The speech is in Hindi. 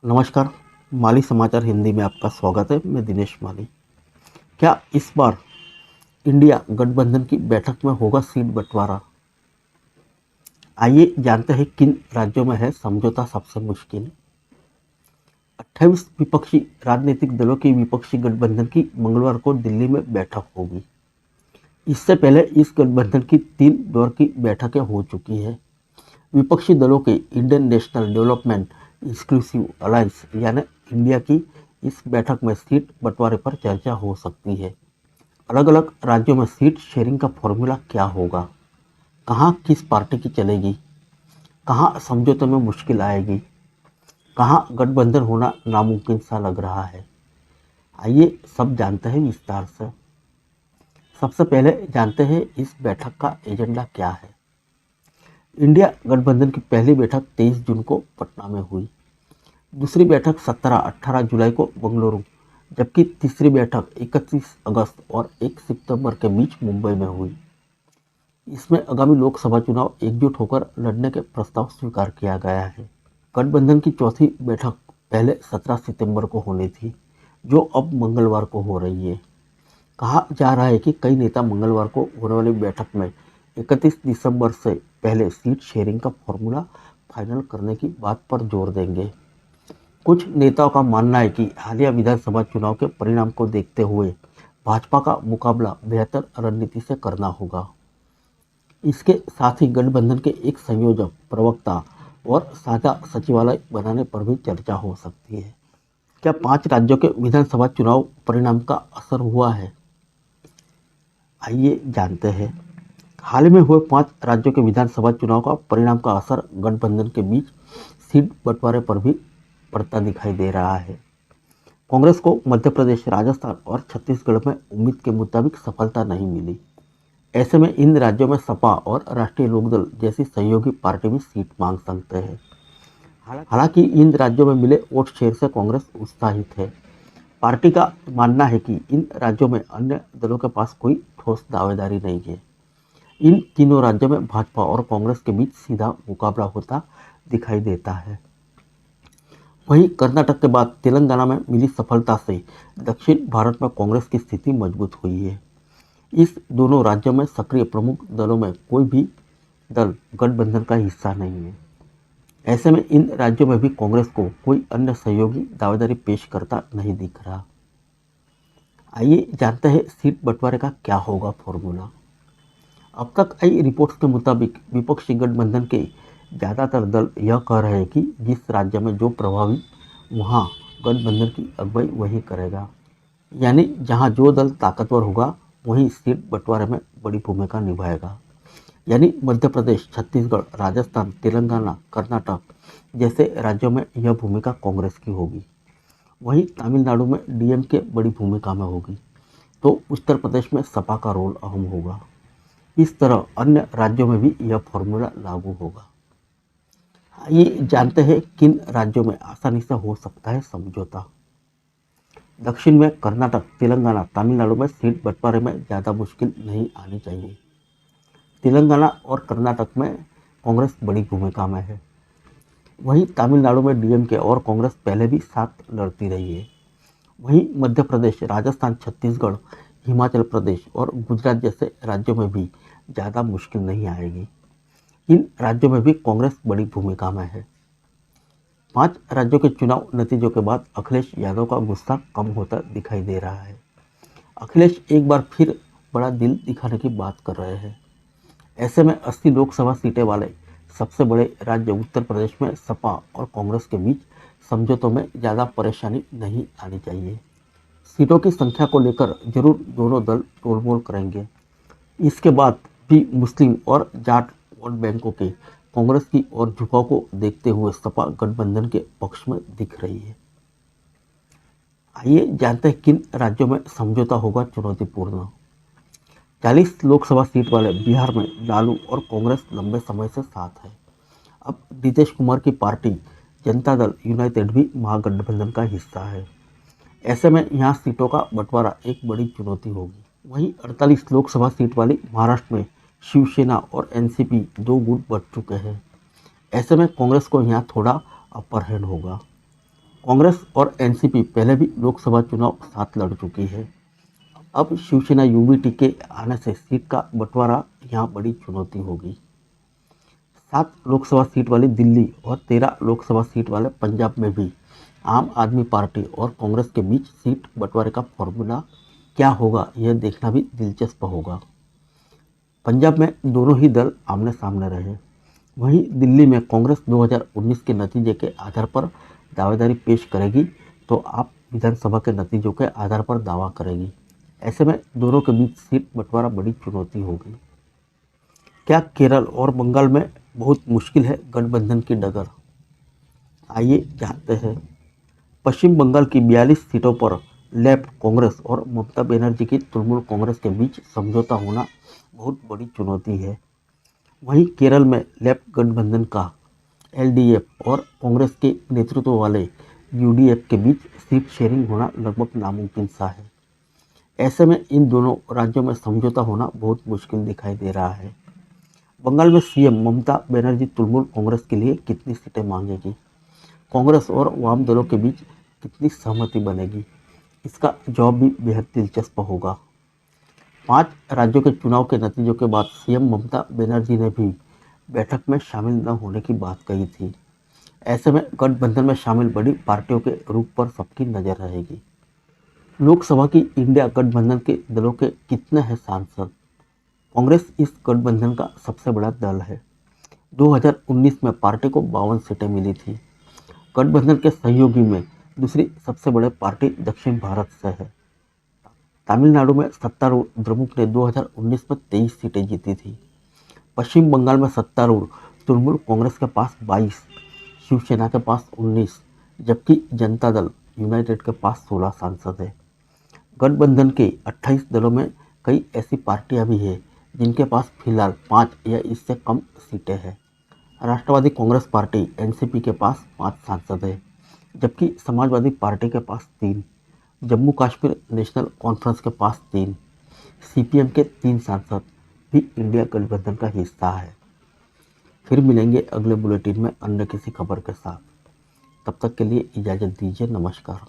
नमस्कार। माली समाचार हिंदी में आपका स्वागत है। मैं दिनेश माली। क्या इस बार इंडिया गठबंधन की बैठक में होगा सीट बंटवारा? आइए जानते हैं किन राज्यों में है समझौता सबसे मुश्किल। 28 विपक्षी राजनीतिक दलों की विपक्षी गठबंधन की मंगलवार को दिल्ली में बैठक होगी। इससे पहले इस गठबंधन की 3 दौर की बैठकें हो चुकी है। विपक्षी दलों के Indian national development inclusive alliance यानी इंडिया की इस बैठक में सीट बंटवारे पर चर्चा हो सकती है। अलग अलग राज्यों में सीट शेयरिंग का फॉर्मूला क्या होगा, कहाँ किस पार्टी की चलेगी, कहाँ समझौते में मुश्किल आएगी, कहाँ गठबंधन होना नामुमकिन सा लग रहा है। आइए सब जानते हैं विस्तार से। सबसे पहले जानते हैं इस बैठक का एजेंडा क्या है। इंडिया गठबंधन की पहली बैठक 23 जून को पटना में हुई। दूसरी बैठक 17-18 जुलाई को बेंगलुरु, जबकि तीसरी बैठक 31 अगस्त और 1 सितंबर के बीच मुंबई में हुई। इसमें आगामी लोकसभा चुनाव एकजुट होकर लड़ने के प्रस्ताव स्वीकार किया गया है। गठबंधन की चौथी बैठक पहले 17 सितंबर को होनी थी, जो अब मंगलवार को हो रही है। कहा जा रहा है कि कई नेता मंगलवार को होने वाली बैठक में 31 दिसंबर से पहले सीट शेयरिंग का फॉर्मूला फाइनल करने की बात पर जोर देंगे। कुछ नेताओं का मानना है कि हालिया विधानसभा चुनाव के परिणाम को देखते हुए भाजपा का मुकाबला बेहतर रणनीति से करना होगा। इसके साथ ही गठबंधन के एक संयोजक, प्रवक्ता और साझा सचिवालय बनाने पर भी चर्चा हो सकती है। क्या 5 राज्यों के विधानसभा चुनाव परिणाम का असर हुआ है? आइए जानते हैं। हाल ही में हुए 5 राज्यों के विधानसभा चुनाव का परिणाम का असर गठबंधन के बीच सीट बंटवारे पर भी पड़ता दिखाई दे रहा है। कांग्रेस को मध्य प्रदेश, राजस्थान और छत्तीसगढ़ में उम्मीद के मुताबिक सफलता नहीं मिली। ऐसे में इन राज्यों में सपा और राष्ट्रीय लोकदल जैसी सहयोगी पार्टी भी सीट मांग सकते हैं। हालांकि इन राज्यों में मिले वोट शेयर से कांग्रेस उत्साहित है। पार्टी का मानना है कि इन राज्यों में अन्य दलों के पास कोई ठोस दावेदारी नहीं है। इन तीनों राज्यों में भाजपा और कांग्रेस के बीच सीधा मुकाबला होता दिखाई देता है। वहीं कर्नाटक के बाद तेलंगाना में मिली सफलता से दक्षिण भारत में कांग्रेस की स्थिति मजबूत हुई है। इस दोनों राज्यों में सक्रिय प्रमुख दलों में कोई भी दल गठबंधन का हिस्सा नहीं है। ऐसे में इन राज्यों में भी कांग्रेस को कोई अन्य सहयोगी दावेदारी पेश करता नहीं दिख रहा। आइए जानते हैं सीट बंटवारे का क्या होगा फॉर्मूला। अब तक आई रिपोर्ट्स के मुताबिक विपक्षी गठबंधन के ज़्यादातर दल यह कह रहे हैं कि जिस राज्य में जो प्रभावी, वहाँ गठबंधन की अगुवाई वही करेगा। यानी जहाँ जो दल ताकतवर होगा वही सीट बंटवारे में बड़ी भूमिका निभाएगा। यानी मध्य प्रदेश, छत्तीसगढ़, राजस्थान, तेलंगाना, कर्नाटक जैसे राज्यों में यह भूमिका कांग्रेस की होगी। वहीं तमिलनाडु में डीएमके बड़ी भूमिका में होगी, तो उत्तर प्रदेश में सपा का रोल अहम होगा। इस तरह अन्य राज्यों में भी यह फॉर्मूला लागू होगा। आइए जानते हैं किन राज्यों में आसानी से हो सकता है समझौता। दक्षिण में कर्नाटक, तेलंगाना, तमिलनाडु में सीट बंटवारे में ज़्यादा मुश्किल नहीं आनी चाहिए। तेलंगाना और कर्नाटक में कांग्रेस बड़ी भूमिका में है। वहीं तमिलनाडु में डीएमके और कांग्रेस पहले भी साथ लड़ती रही है। वहीं मध्य प्रदेश, राजस्थान, छत्तीसगढ़, हिमाचल प्रदेश और गुजरात जैसे राज्यों में भी ज़्यादा मुश्किल नहीं आएगी। इन राज्यों में भी कांग्रेस बड़ी भूमिका में है। 5 राज्यों के चुनाव नतीजों के बाद अखिलेश यादव का गुस्सा कम होता दिखाई दे रहा है। अखिलेश एक बार फिर बड़ा दिल दिखाने की बात कर रहे हैं। ऐसे में 80 लोकसभा सीटें वाले सबसे बड़े राज्य उत्तर प्रदेश में सपा और कांग्रेस के बीच समझौतों में ज़्यादा परेशानी नहीं आनी चाहिए। सीटों की संख्या को लेकर जरूर दोनों दल तोलमोल करेंगे। इसके बाद भी मुस्लिम और जाट वोट बैंकों के कांग्रेस की ओर झुकाव को देखते हुए सपा गठबंधन के पक्ष में दिख रही है। आइए जानते हैं किन राज्यों में समझौता होगा चुनौतीपूर्ण। 40 लोकसभा सीट वाले बिहार में लालू और कांग्रेस लंबे समय से साथ है। अब नीतीश कुमार की पार्टी जनता दल यूनाइटेड भी महागठबंधन का हिस्सा है। ऐसे में यहाँ सीटों का बंटवारा एक बड़ी चुनौती होगी। वहीं 48 लोकसभा सीट वाली महाराष्ट्र में शिवसेना और एनसीपी 2 गुट बढ़ चुके हैं। ऐसे में कांग्रेस को यहाँ थोड़ा अपर हैंड होगा। कांग्रेस और एनसीपी पहले भी लोकसभा चुनाव साथ लड़ चुकी है। अब शिवसेना यूबीटी के आने से सीट का बंटवारा यहाँ बड़ी चुनौती होगी। 7 लोकसभा सीट वाली दिल्ली और 13 लोकसभा सीट वाले पंजाब में भी आम आदमी पार्टी और कांग्रेस के बीच सीट बंटवारे का फॉर्मूला क्या होगा, यह देखना भी दिलचस्प होगा। पंजाब में दोनों ही दल आमने सामने रहे। वहीं दिल्ली में कांग्रेस 2019 के नतीजे के आधार पर दावेदारी पेश करेगी तो आप विधानसभा के नतीजों के आधार पर दावा करेगी। ऐसे में दोनों के बीच सीट बंटवारा बड़ी चुनौती होगी। क्या केरल और बंगाल में बहुत मुश्किल है गठबंधन की डगर? आइए जानते हैं। पश्चिम बंगाल की 42 सीटों पर लेफ्ट कांग्रेस और ममता बनर्जी की तृणमूल कांग्रेस के बीच समझौता होना बहुत बड़ी चुनौती है। वहीं केरल में लेफ्ट गठबंधन का एलडीएफ और कांग्रेस के नेतृत्व वाले यूडीएफ के बीच सीट शेयरिंग होना लगभग नामुमकिन सा है। ऐसे में इन दोनों राज्यों में समझौता होना बहुत मुश्किल दिखाई दे रहा है। बंगाल में सीएम ममता बनर्जी तृणमूल कांग्रेस के लिए कितनी सीटें मांगेगी? कांग्रेस और वाम दलों के बीच कितनी सहमति बनेगी? इसका जवाब भी बेहद दिलचस्प होगा। 5 राज्यों के चुनाव के नतीजों के बाद सीएम ममता बनर्जी ने भी बैठक में शामिल न होने की बात कही थी। ऐसे में गठबंधन में शामिल बड़ी पार्टियों के रुख पर सबकी नजर रहेगी। लोकसभा की इंडिया गठबंधन के दलों के कितने हैं सांसद? कांग्रेस इस गठबंधन का सबसे बड़ा दल है। 2019 में पार्टी को 52 सीटें मिली थी। गठबंधन के सहयोगी में दूसरी सबसे बड़ी पार्टी दक्षिण भारत से है। तमिलनाडु में सत्तारूढ़ द्रमुक ने 2019 में 23 सीटें जीती थी। पश्चिम बंगाल में सत्तारूढ़ तृणमूल कांग्रेस के पास 22, शिवसेना के पास 19, जबकि जनता दल यूनाइटेड के पास 16 सांसद है। गठबंधन के 28 दलों में कई ऐसी पार्टियां भी हैं जिनके पास फिलहाल 5 या इससे कम सीटें हैं। राष्ट्रवादी कांग्रेस पार्टी एनसीपी के पास 5 सांसद है, जबकि समाजवादी पार्टी के पास 3, जम्मू कश्मीर नेशनल कॉन्फ्रेंस के पास 3, सीपीएम के 3 सांसद भी इंडिया गठबंधन का हिस्सा है। फिर मिलेंगे अगले बुलेटिन में अन्य किसी खबर के साथ। तब तक के लिए इजाज़त दीजिए। नमस्कार।